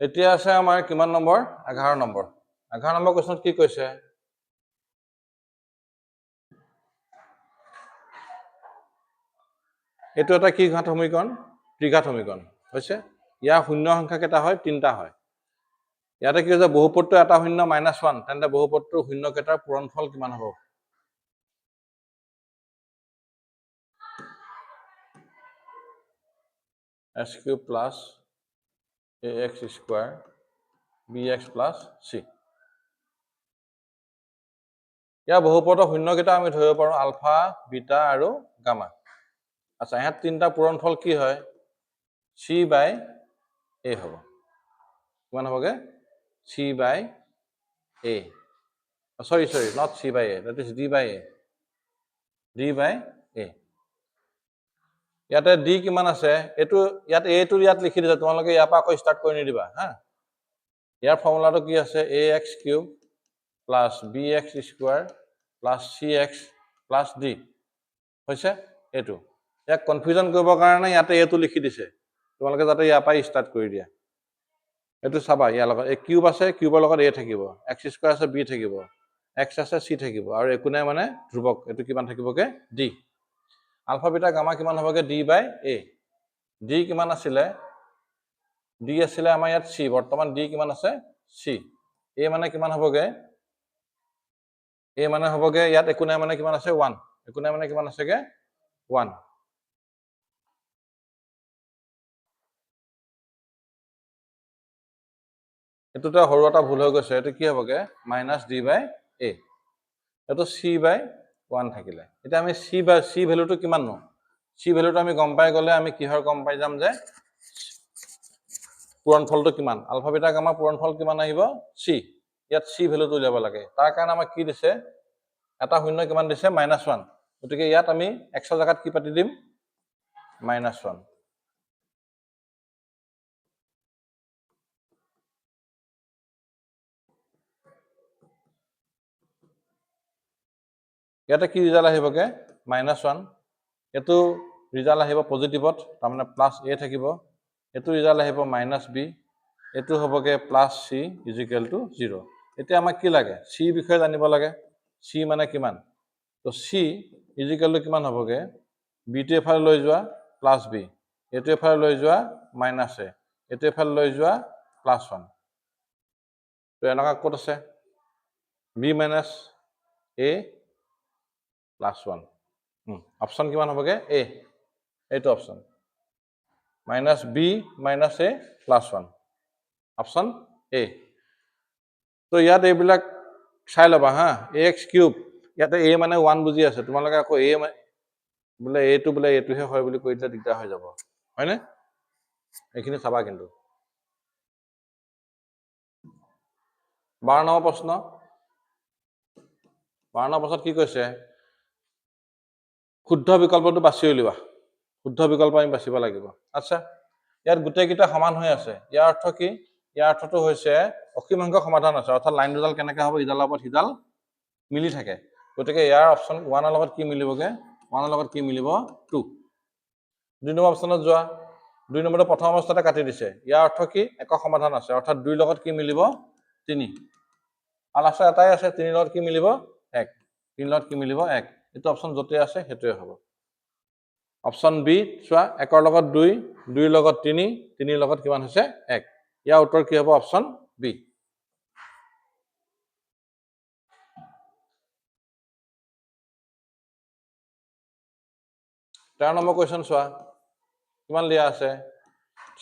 এতিয়া আছে আমাৰ কিমান নম্বৰ 11 নম্বৰ 11 নম্বৰ কোৱেশ্চনত কি কৈছে এটো এটা কি ঘাত সমীকৰণ ত্ৰিঘাত সমীকৰণ হৈছে ইয়াৰ শূন্য সংখ্যা কেটা হয় তিনটা হয় ইয়াতে কি হৈছে বহুপদটো এটা শূন্য -1 তেন্তে বহুপদটোৰ শূন্য কেটাৰ পূৰণফল কিমান হ'ব s³ plus ax square bx plus c ইয়াৰ বহুপদৰ শূন্য কেটা আমি ধৰিব পাৰো আলফা বিটা আৰু গামা আচ্ছা ইয়াত তিনটা পূৰণফল কি হয় c by a হ'ব কিমান হ'বগে c by a sorry not c by a that is d by a d by a ইয়াতে d কিমান আছে এটো ইয়াত a টো ইয়াত লিখি দিছে তোমালোকে ইয়াৰ পৰা আকৌ স্টাৰ্ট কৰি নিদিবা হা ইয়াৰ ফৰ্মুলাটো কি আছে ax³ plus bx square plus cx plus d হৈছে এটো ইয়াক কনফিউজন কৰিবৰ কাৰণে ইয়াতে এটো লিখি দিছে তোমালোকে যাতে ইয়াৰ পৰা স্টাৰ্ট কৰি দিয়া এটো চাবা ইয়াৰ লগত a কিউব আছে কিউবৰ লগত a থাকিব x² আছে b থাকিব x আছে c থাকিব আৰু একো নাই মানে ধ্ৰুবক এটো কিমান থাকিবগে d আলফা বিটা গামা কিমান হ'বগে d by a d কিমান আছিলে d আছিলে আমাৰ ইয়াত c বৰ্তমান d কিমান আছে c a মানে কিমান হ'বগে a মানে হ'বগে ইয়াত একো নাই মানে কিমান আছে 1 একো নাই মানে কিমান আছেগে 1 এটোতে হৰু এটা ভুল হৈ গৈছে এটো কি হ'বগে -d by a এটো c by 1 থাকিলে এটা আমি c ভ্যালুটো কিমান নো c ভ্যালুটো আমি গম পাই গলে আমি কিহৰ গম পাই যাম যে পূৰণফলটো কিমান আলফা বিটা গামা পূৰণফল কিমান আহিব c ইয়াত c ভ্যালুটো উলিয়াব লাগে তাৰ কাৰণে আমাক কি দিছে এটা শূন্য কিমান দিছে -1 গতিকে ইয়াত আমি x ৰ জাগাত কি পাতি দিম -1 ইয়াতে কি ৰিজাল্ট আহিবগে -1 এটো ৰিজাল্ট আহিব পজিটিভত তাৰ মানে +a থাকিব এটো ৰিজাল্ট আহিব -b এটো হ'বগে +c = 0 এতিয়া আমাক কি লাগে c বিষয়ে জানিব লাগে c মানে কিমান তো c = কিমান হ'বগে b টো এফালে লৈ যোৱা +b এটো এফালে লৈ যোৱা -a এটো এফালে লৈ যোৱা +1 তো এনেকা ক'ত আছে b - a +1 অপচন কিমান হ'বগে a এইটো option -b - a +1 option a তো ইয়াত এইবিলাক চাই লবা হা ax³ ইয়াতে a মানে 1 বুজি আছে তোমালোকে আকৌ a বোলে a টো বোলে এটোহে হয় বুলি কৈ দিলে দিগদাৰ হৈ যাব হয়নে এইখিনি চাবা কিন্তু 12 নম্বৰ প্ৰশ্ন 12 নম্বৰ প্ৰশ্নত কি কৈছে শুদ্ধ বিকল্পটো বাছি উলিওৱা শুদ্ধ বিকল্প আমি বাছিব লাগিব আচ্ছা ইয়াত গোটেই কিটা সমান হৈ আছে ইয়াৰ অৰ্থ কি ইয়াৰ অৰ্থটো হৈছে অসীম সংখ্যক সমাধান আছে অৰ্থাৎ লাইন দুডাল কেনেকৈ হ'ব ইডালৰ ওপৰত সিডাল মিলি থাকে গতিকে ইয়াৰ অপচন 1 ৰ লগত কি মিলিবগে 1 ৰ লগত কি মিলিব 2 দুই নম্বৰ অপচনত যোৱা দুই নম্বৰটো প্ৰথম অৱস্থাতে কাটি দিছে ইয়াৰ অৰ্থ কি একক সমাধান আছে অৰ্থাৎ 2 লগত কি মিলিব 3 আৰু আছে এটাই আছে 3 লগত কি মিলিব 1 3 লগত কি মিলিব 1 এটো অপচন যতে আছে হেতুৱে হ'ব অপচন বি চোৱা 1 ৰ লগত 2 2 ৰ লগত 3 3 ৰ লগত কিমান হৈছে 1 ইয়াৰ উত্তৰ কি হ'ব অপচন বি 13 নম্বৰ কোৱেশ্চন চোৱা কিমান দিয়া আছে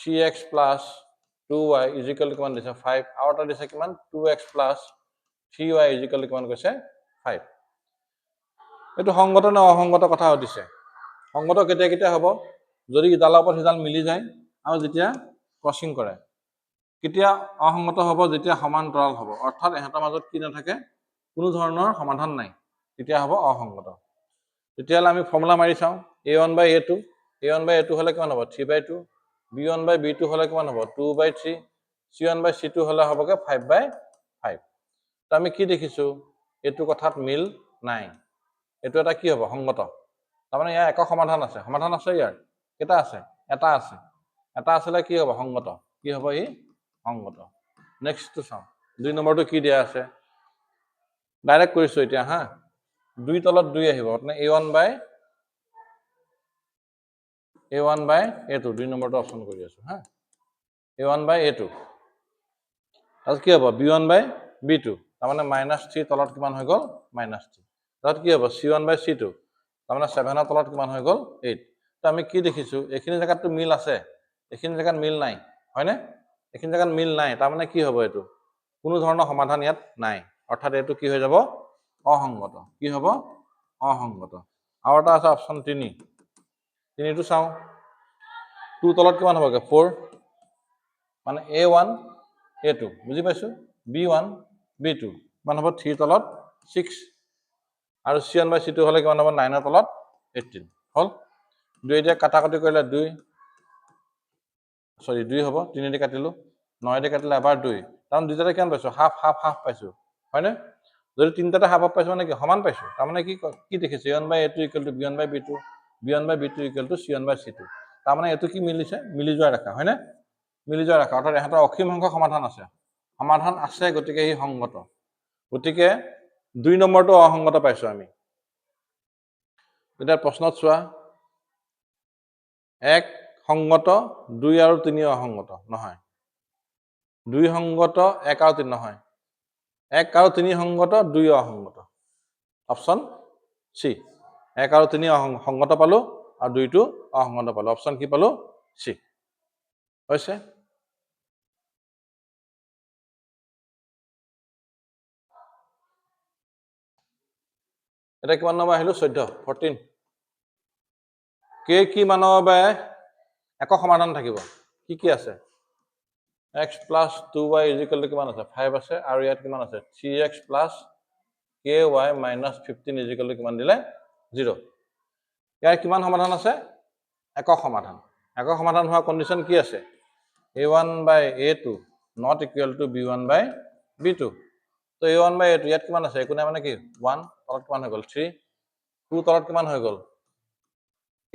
3x + 2y = কিমান দিছে 5 আৰু এটা দিছে কিমান 2x + 3y = কিমান কৈছে 5 এটো সংগত না অসংগত কথা হদিছে সংগত কেতিয়া কেতিয়া হ'ব যদি ইডালৰ ওপৰত সিডাল মিলি যায় আৰু যেতিয়া ক্ৰসিং কৰে কেতিয়া অসংগত হ'ব যেতিয়া সমান্তৰাল হ'ব অৰ্থাৎ এহতৰ মাজত কি নাথাকে কোনো ধৰণৰ সমাধান নাই তেতিয়া হ'ব অসংগত তেতিয়ালে আমি ফৰ্মুলা মাৰি চাও a1 / a2 a1 / a2 হলে কিমান হ'ব 3/2 b1 / b2 হলে কিমান হ'ব 2/3 c1 / c2 হলে হ'বগে 5/5 তো আমি কি দেখিছো এটো কথাত মিল নাই এটো এটা কি হ'ব সংগত তাৰ মানে ইয়াৰ একক সমাধান আছে ইয়াৰ কেটা আছে এটা আছে এটা আছিলে কি হ'ব সংগত কি হ'ব ই সংগত নেক্সটটো চাওঁ 2 নম্বৰটো কি দিয়া আছে ডাইৰেক্ট কৰিছো এতিয়া হা 2 তলত 2 আহিব মানে a1 by a2 2 নম্বৰটো অপচন কৰি আছো হা a1 by a2 তাৰপিছত কি হ'ব b1 by b2 তাৰমানে -3 তলত কিমান হৈ গ'ল -3 তাৰপিছত কি হ'ব c1 by c2 তাৰমানে 7 তলত কিমান হৈ গ'ল 8 তো আমি কি দেখিছো এইখিনি জায়গাতো মিল আছে এইখিনি জায়গাত মিল নাই হয়নে এইখিনি জায়গাত মিল নাই তাৰমানে কি হ'ব এইটো কোনো ধৰণৰ সমাধান ইয়াত নাই অৰ্থাৎ এইটো কি হৈ যাব অসংগত কি হ'ব অসংগত আৰু এটা আছে অপচন 3 তিনিটো চাওঁ 2 তলত কিমান হ'বগে 4 মানে a1 a2 বুজি পাইছো b1 b2 মান হ'ব 3 তলত 6 আৰু c1 by c2 হলে কিমান হ'ব 9 ৰ তলত 18 হল 2 এতিয়া কাটাকাটি কৰিলে 2 সৰি 2 হ'ব 3 দি কাটিলো 9 দি কাটিলে এবাৰ 2 কাৰণ দুইটাতে কিমান পাইছো হাফ হাফ হাফ পাইছো হয়নে যদি তিনটাতে হাফ হাফ পাইছো মানে কি সমান পাইছো তাৰমানে কি দেখিছো a1 by a2 b1 by b2 b1 by b2 c1 by c2 তাৰমানে এটো কি মিলিছে মিলি যোৱা ৰেখা হয়নে মিলি যোৱা ৰেখা অৰ্থাৎ এহাতৰ অসীম সংখ্যক সমাধান আছে গতিকে ই সংগত গতিকে 2 নম্বৰটো অসংগত পাইছো আমি এটা প্ৰশ্নত চোৱা 1 সংগত 2 আৰু 3 অসংগত নহয় 2 সংগত 1 আৰু 3 নহয় 1 আৰু 3 সংগত 2 অসংগত অপচন সি 1 আৰু 3 সংগত পালো আৰু 2টো অসংগত পালো অপচন কি পালো সি হৈছে এটা কিমান নম্বৰ আহিলো 14 14 কি মানৰ বাবে একক সমাধান থাকিব কি আছে x plus 2y is equal to কিমান আছে 5 আছে আৰু ইয়াত কিমান আছে 3x plus ky minus 15 is equal to কিমান দিলে 0 ইয়াৰ কিমান সমাধান আছে একক সমাধান হোৱা কন্ডিশন কি আছে a1 by a2 not equal to b1 by b2 তো a1 by a2 ইয়াত কিমান আছে একো নাই মানে কি 1 তলত কিমান হৈ গ'ল 3 2 তলত কিমান হৈ গ'ল k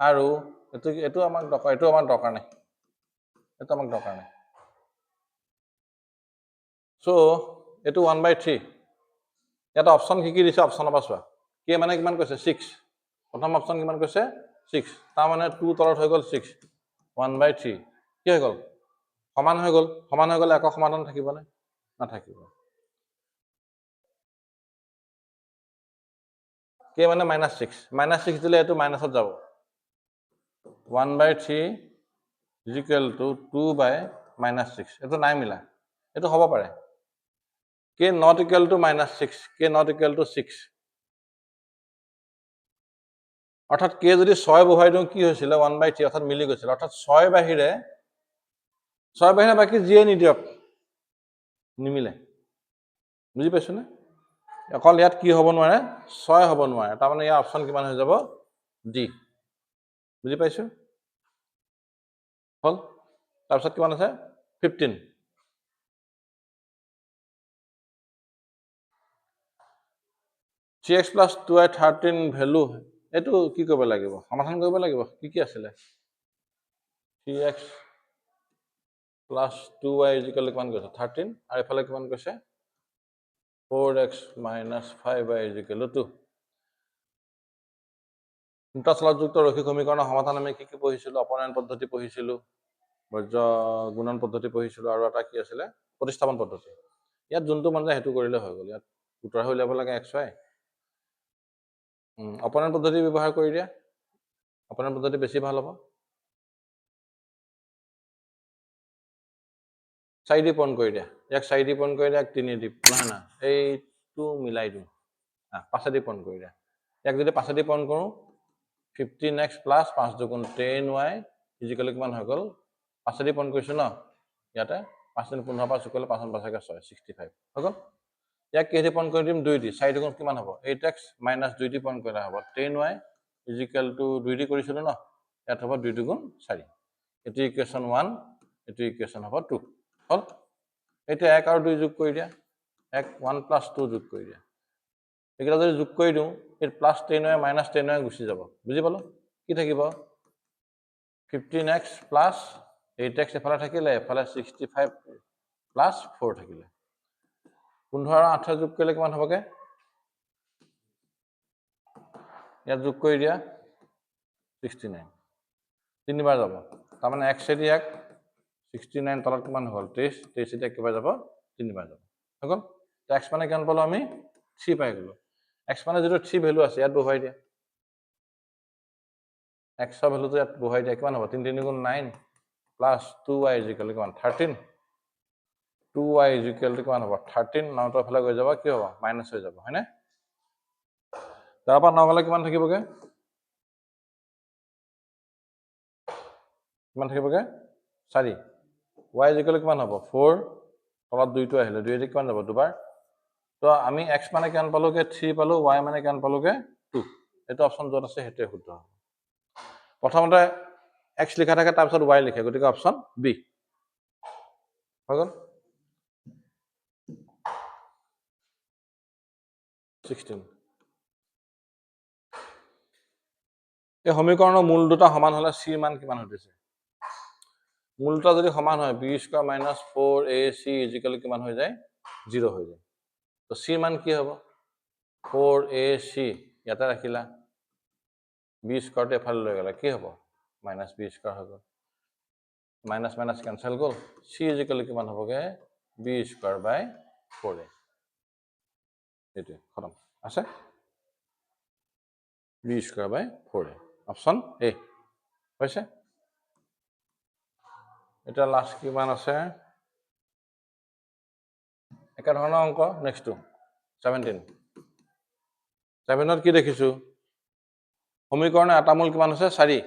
আৰু এটো আমাক দৰকাৰ নাই এটা আমাক দৰকাৰ নাই সো এটো 1 by 3 এটা অপচন কি দিছে অপচনৰ পৰা চোৱা কে মানে কিমান কৈছে 6 প্ৰথম অপচন কিমান কৈছে 6 তাৰ মানে 2 তলত হৈ গ'ল 6 1 by 3 কি হৈ গ'ল সমান হৈ গ'ল একক সমাধান থাকিব নে নাথাকিব কে মানে -6 দিলে এটো মাইনাসত যাব 1 by 3 is equal to 2 by -6 এটো নাই মিলা এটো হ'ব পাৰে k not equal to -6 k not equal to 6 অৰ্থাৎ k যদি 6 বহাই দিও কি হৈছিল 1 by 3 অৰ্থাৎ মিলি গৈছিল অৰ্থাৎ 6 বাহিৰে বাকি যিয়ে নিদিয়ক নিমিলে বুজি পাইছো না অকল ইয়াত কি হ'ব নোৱাৰে 6 হ'ব নোৱাৰে তাৰ মানে ইয়াৰ অপচন কিমান হৈ যাব ডি বুজি পাইছো হল তাৰপিছত কিমান আছে 15 3x plus 2y 13 ভ্যালু এটো কি কৰিব লাগিব সমাধান কৰিব লাগিব কি আছিলে 3x plus 2y is equal to কিমান কৈছে 13 আৰু এফালে কিমান কৈছে 4x minus 5y is equal to 2 দুটা চলকযুক্ত ৰৈখিক সমীকৰণৰ সমাধান আমি কি পঢ়িছিলো অপনয়ন পদ্ধতি পঢ়িছিলো বৰ্জ্য গুণন পদ্ধতি পঢ়িছিলো আৰু এটা কি আছিলে প্ৰতিস্থাপন পদ্ধতি ইয়াত যোনটো মানে হেতু কৰিলে হৈ গ'ল ইয়াত উত্তৰ হৈ যাব লাগে xy অপনয়ন পদ্ধতি ব্যৱহাৰ কৰি দিয়া অপনয়ন পদ্ধতি বেছি ভাল হ'ব 4 দি পূৰণ কৰি দিয়া ইয়াক 4 দি পূৰণ কৰি দিয়া 3 দি নহয় না এইটো মিলাই দিও 5 দি পূৰণ কৰি দিয়া ইয়াক যদি 5 দি পূৰণ কৰো 15x plus 5 দুগুণ 10y ইজিক্যালি কিমান হৈ গ'ল 5 দি পূৰণ কৰিছো ন ইয়াতে 5 দিন 15 পাঁচ কৰিলে 5 5 6 65 হৈ গ'ল ইয়াক কি দি পূৰণ কৰি দিম 2 দি 4 দুগুণ কিমান হ'ব 8x minus 2 দি পূৰণ কৰিলে হ'ব 10y ইজিক্যাল টু 2 দি কৰিছিলো ন ইয়াত হ'ব 2 দুগুণ 4 এটো ইকুৱেশ্যন 1 এটো ইকুৱেশ্যন হ'ব 2 হল এটা 1 আৰু 2 যোগ কৰি দিয়া 1 plus 2 যোগ কৰি দিয়া একেটা যদি যোগ কৰি দিও এর প্লাস 10y minus 10y গুছি যাব বুজি পালো কি থাকিব 15x plus 8x এফালে থাকিলে এফালে 65 প্লাস 4 থাকিলে 15 আৰু 8 যোগ কৰিলে কিমান হ'বগে ইয়াত যোগ কৰি দিয়া 69 তিনিবাৰ যাব তাৰ মানে x এদি এক 69 তলত কিমান হ'ল 23 23 এদি কিবা যাব তিনিবাৰ যাব হৈ গ'ল x মানে কিমান পালো আমি 3 পাই গলো x মানে যেটো 3 ভ্যালু আছে ইয়াত বহাই দিয়া x ৰ ভ্যালুটো ইয়াত বহাই দিয়া কিমান হ'ব 3 3 গুণ 9 প্লাস 2y কিমান 13 2y কিমান হ'ব 13 9 ফালে গৈ যাব কি হ'ব মাইনাস হৈ যাব হয়নে তাৰ পৰা 9 গলে কিমান থাকিবগে কিমান থাকিবগে 4 y কিমান হ'ব 4 তলত 2 টো আহিলে 2 এদি কিমান যাব দুবাৰ তো আমি x মানে কিমান পালোগে 3 পালো y মানে কিমান পালোগে 2 এটো অপচন যত আছে হেতে শুদ্ধ প্ৰথমতে x লিখা থাকে তাৰ পিছত y লিখে গতিকে অপচন বি হৈ গ'ল 16 এই সমীকৰণৰ মূল দুটা সমান হলে c মান কিমান হতেছে মূল দুটা যদি সমান হয় b² - 4ac কিমান হৈ যায় 0 হৈ যায় তো c মান কি হ'ব 4ac ইয়াতে ৰাখিলা b² তে এফালে লৈ গলা কি হ'ব -b² হৈ গ'ল মাইনাস মাইনাস ক্যান্সেল গ'ল c কিমান হ'বগে b² / 4a এটো খতম আছে b² / 4a অপচন এ হৈছে এটা লাষ্ট কিমান আছে একা ধৰণৰ অংক নেক্সট 17 7ত কি দেখিছো সমীকৰণৰ এটা মূল কিমান আছে 4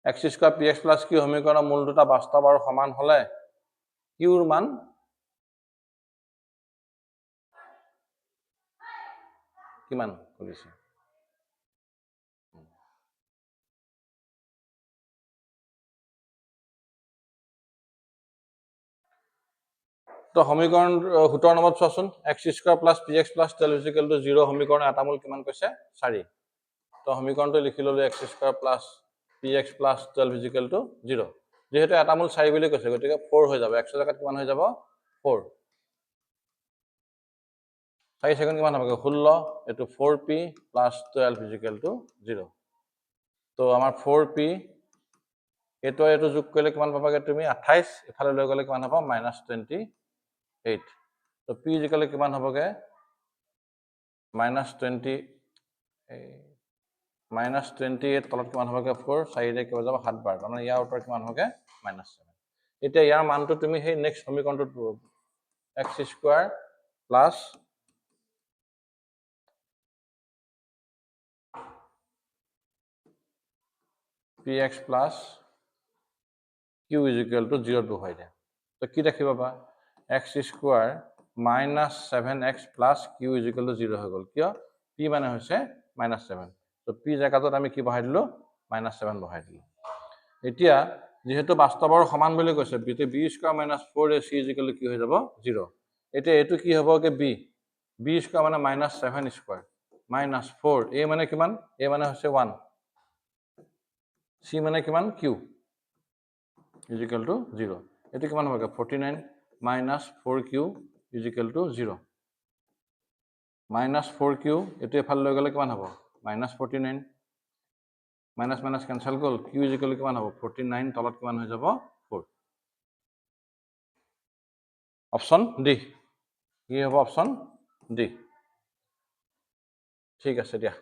x² px + q সমীকৰণৰ মূল দুটা বাস্তৱ আৰু সমান হলে q ৰ মান কিমান কৰিছে তো সমীকৰণ 17 নম্বৰত চোৱাচোন x² + px + 12 0 সমীকৰণৰ এটা মূল কিমান কৈছে 4 তো সমীকৰণটো লিখি ললো x² + px + 12 0 যেহেতু এটা মূল 4 বুলি কৈছে গতিকে 4 হৈ যাব x ৰ জাগাত কিমান হৈ যাব 4 4 সেকেন্ড কিমান হবে 16 এটো 4p + 12 0 তো আমাৰ 4p এটো যোগ কৰিলে কিমান পাবাগে তুমি 28 এফালে লৈ গলে কিমান হ'ব -28 তো p কিমান হ'বগে -20 -28 তলত কিমান হ'বগে 4 4 ৰে কিমান যাব 7 বাৰ মানে ইয়াৰ উত্তৰ কিমান হ'বগে -7 এতিয়া ইয়াৰ মানটো তুমি সেই নেক্সট সমীকৰণটোত x² + px + q = 0 বহাই দিয়া তো কি দেখিবা বা x² - 7x + q = 0 হৈ গ'ল কিয় p মানে হৈছে -7 তো p জায়গাত আমি কি বহাই দিলো -7 বহাই দিলো এতিয়া যেহেতু বাস্তৱৰ সমান বুলি কৈছে b² - 4ac = কি হৈ যাব 0 এতিয়া এটো কি হ'বগে b মানে -7² -4 a মানে কিমান a মানে হৈছে 1 c মানে কিমান q = 0 এটো কিমান হ'বগে 49 - 4q = 0 -4q এটো এফাল লৈ গলে কিমান হ'ব -49 মাইনাস মাইনাস ক্যান্সেল গ'ল q কিমান হ'ব 49 তলত কিমান হৈ যাব 4 অপচন ডি কি হ'ব অপচন ডি ঠিক আছে দিয়া